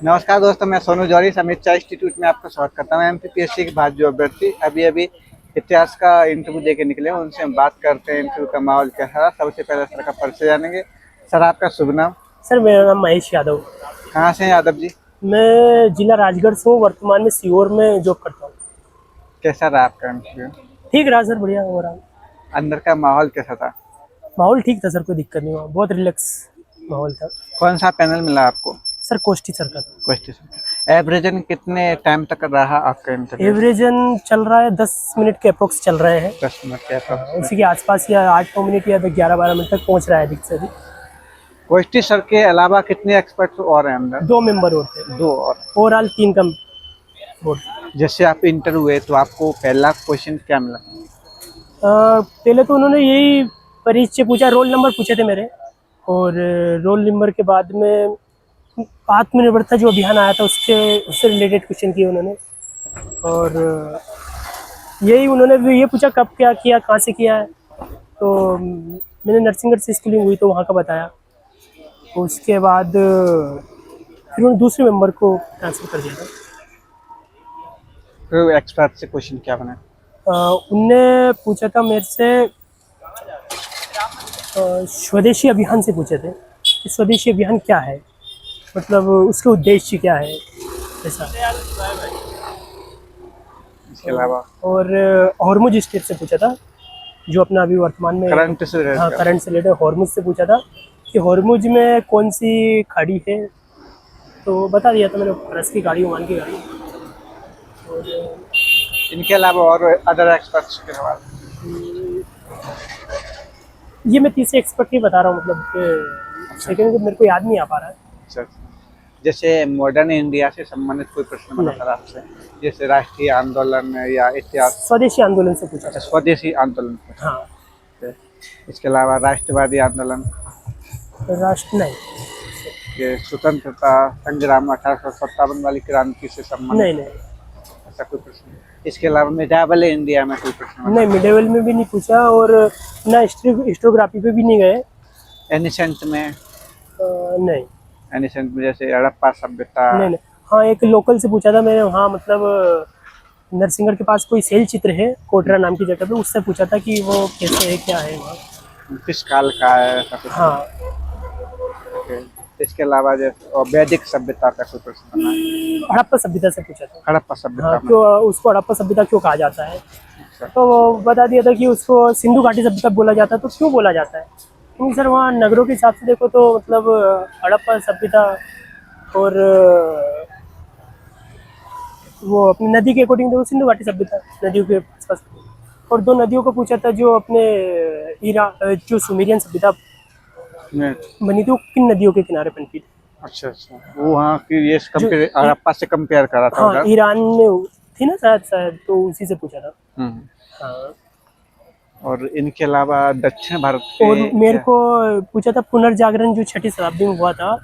नमस्कार दोस्तों, मैं सोनू जौहरी समीक्षा इंस्टीट्यूट में आपका स्वागत करता हूँ। एमपीपीएससी के बाद जो अभ्यर्थी अभी इतिहास का इंटरव्यू देके निकले हैं, उनसे हम बात करते हैं इंटरव्यू का माहौल कैसा रहा। सबसे पहले सर का परिचय जानेंगे। सर, आपका शुभ नाम? सर, मेरा नाम महेश यादव। कहाँ से हैं यादव जी? मैं जिला राजगढ़ से हूँ, वर्तमान में सीहोर में जॉब करता हूँ। कैसा रहा आपका इंटरव्यू? ठीक रहा सर, बढ़िया हो रहा। अंदर का माहौल कैसा था? माहौल ठीक था सर, कोई दिक्कत नहीं हुआ, बहुत रिलैक्स माहौल था। कौन सा पैनल मिला आपको? सर, कोष्ठी सर का। क्वेश्चन एवरेजन कितने टाइम तक रहा आपका इंटरव्यू? एवरेजन चल रहा है 10 मिनट के अप्रोक्स चल रहे हैं। 10 मिनट के approx। उसी के आसपास या 8-9 मिनट या 11-12 मिनट तक पहुँच रहा है अधिक से अधिक। क्वेश्चन सर के अलावा कितने एक्सपर्ट्स और हैं अंदर? 2 मेंबर होते हैं, 2 और। ओवरऑल 3 का बोर्ड। जैसे आप इंटरव्यू हुए तो आपको पहला क्वेश्चन क्या मिला? पहले तो उन्होंने यही परिचय पूछा, रोल नंबर पूछे थे मेरे, और रोल नंबर के बाद में आत्मनिर्भरता जो अभियान आया था उससे रिलेटेड क्वेश्चन किए उन्होंने। और यही उन्होंने भी ये पूछा कब क्या किया, कहाँ से किया है। तो मैंने नरसिंहगढ़ से स्कूलिंग हुई तो वहाँ का बताया। उसके बाद फिर उन्होंने दूसरे मेंबर को ट्रांसफ़र कर दिया था। फिर एक्सपर्ट से क्वेश्चन क्या बना? उनने पूछा था मेरे से स्वदेशी अभियान से पूछे थे कि स्वदेशी अभियान क्या है, मतलब उसके उद्देश्य क्या है, ऐसा। इसके अलावा और हॉर्मुज स्टेट से पूछा था, जो अपना अभी वर्तमान में करंट से related हाँ, करंट से रिलेटेड हॉर्मुज से पूछा था कि हॉर्मुज में कौन सी खाड़ी है। तो बता दिया था मैंने, फारस की खाड़ी, ओमान की खाड़ी। और इनके अलावा और अदर एक्सपर्ट्स के सवाल? ये मैं तीसरे एक्सपर्ट ही बता रहा हूँ, मतलब सेकंड को मेरे को याद नहीं आ पा रहा है। अच्छा, जैसे मॉडर्न इंडिया से संबंधित कोई प्रश्न बना था आपसे, जैसे राष्ट्रीय आंदोलन या इतिहास? स्वदेशी आंदोलन से पूछा अच्छा, था। स्वदेशी आंदोलन। हाँ। इसके अलावा राष्ट्रवादी आंदोलन, राष्ट्र नहीं। ये स्वतंत्रता संग्राम 1857 वाली क्रांति से संबंधित? नहीं नहीं ऐसा कोई प्रश्न? इसके अलावा मेडावल इंडिया में कोई प्रश्न बना? नहीं, मिडेवल में भी नहीं पूछा, और ना हिस्टोग्राफी पे भी नहीं गए। एनिसेंट में? नहीं एनिसेंट में जैसे हड़प्पा सभ्यता? नहीं। हाँ, एक लोकल से पूछा था मैंने, हाँ, मतलब नरसिंहगढ़ के पास कोई शैल चित्र है कोटरा नाम की जगह पे, उससे पूछा था कि वो कैसे है, क्या है वहाँ। किस काल का है, ऐसा कुछ? हाँ। ओके। इसके अलावा जैसे और वैदिक सभ्यता का कोई प्रश्न बना है? हड़प्पा सभ्यता से पूछा था। हड़प्पा सभ्यता हाँ, में? क्यों उसको हड़प्पा सभ्यता क्यों कहा जाता है। अच्छा। तो वो बता दिया था कि उसको सिंधु घाटी सभ्यता बोला जाता है। तो क्यों बोला जाता है, क्योंकि सर वहाँ नगरों के हिसाब से देखो तो मतलब हड़प्पा सभ्यता और वो अपनी नदी के अकॉर्डिंग देखो सिंधु घाटी सभ्यता, नदियों के आसपास। और 2 नदियों को पूछा था, जो अपने जो सुमेरियन सभ्यता बनी थी वो किन नदियों के किनारे बनती थी। अच्छा, वो वहाँ की ये कंपेयर हड़प्पा से कंपेयर करा था? हाँ, ईरान में थी ना शायद, तो उसी से पूछा था। हाँ। और इनके अलावा दक्षिण भारत के और मेरे को पूछा था पुनर्जागरण जो 6ठी शताब्दी में हुआ था,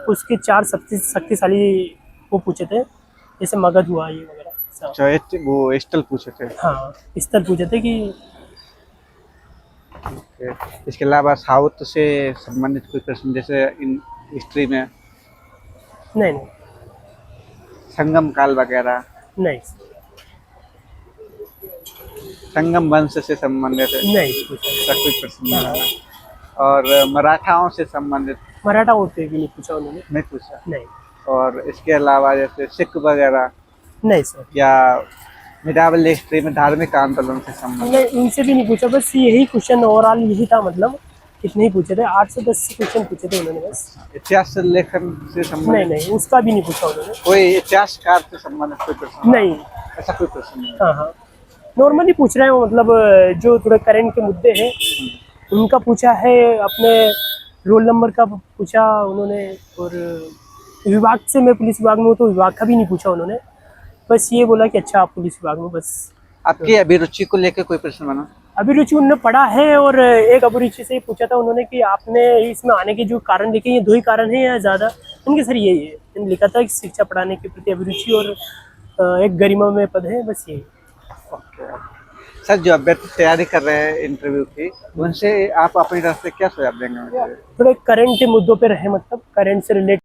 उसके 4 शक्तिशाली वो पूछे थे, जैसे मगध हुआ ये वगैरह। अच्छा, वो स्थल पूछे थे? हाँ, स्थल पूछे थे कि। इसके अलावा साउथ से संबंधित कोई प्रश्न, जैसे इन हिस्ट्री में नहीं संगम काल वगैरह? नहीं संगम वंश से संबंधित नहीं पूछा। ऐसा कोई प्रश्न नहीं बना? और मराठाओं से संबंधित? मराठा होते भी नहीं पूछा उन्होंने। नहीं पूछा? नहीं और इसके अलावा जैसे सिख वगैरह नहीं सर, या मिडावल हिस्ट्री में धार्मिक आंदोलन से संबंधित? नहीं, उनसे भी नहीं पूछा। बस यही क्वेश्चन ओवरऑल यही था, मतलब इतने ही पूछे थे। 8 से 10 क्वेश्चन पूछे थे उन्होंने बस। इतिहास लेखन से संबंधित? नहीं, उसका भी नहीं पूछा उन्होंने। कोई इतिहासकार से संबंधित कोई प्रश्न? नहीं। ऐसा कोई प्रश्न नहीं? हाँ, नॉर्मली पूछ रहे हैं वो, मतलब जो थोड़े करंट के मुद्दे हैं उनका पूछा है। अपने रोल नंबर का पूछा उन्होंने, और विभाग से, मैं पुलिस विभाग में हूँ तो विभाग का भी नहीं पूछा उन्होंने। बस ये बोला कि अच्छा आप पुलिस विभाग में। बस। आपकी अभिरुचि को लेकर कोई प्रश्न बना? अभिरुचि उन्होंने पढ़ा है, और एक अभिरुचि से पूछा था उन्होंने कि आपने इसमें आने के जो कारण देखे, ये 2 ही कारण हैं या ज़्यादा? उनके सर यही है, मैंने लिखा था कि शिक्षा पढ़ाने के प्रति अभिरुचि और एक गरिमामय पद है, बस यही। ओके। सर, जो अभ्यर्थी तैयारी कर रहे हैं इंटरव्यू की, उनसे आप अपनी तरफ से क्या सुझाव देंगे? थोड़े करंट मुद्दों पे रहे, मतलब करंट से रिलेटेड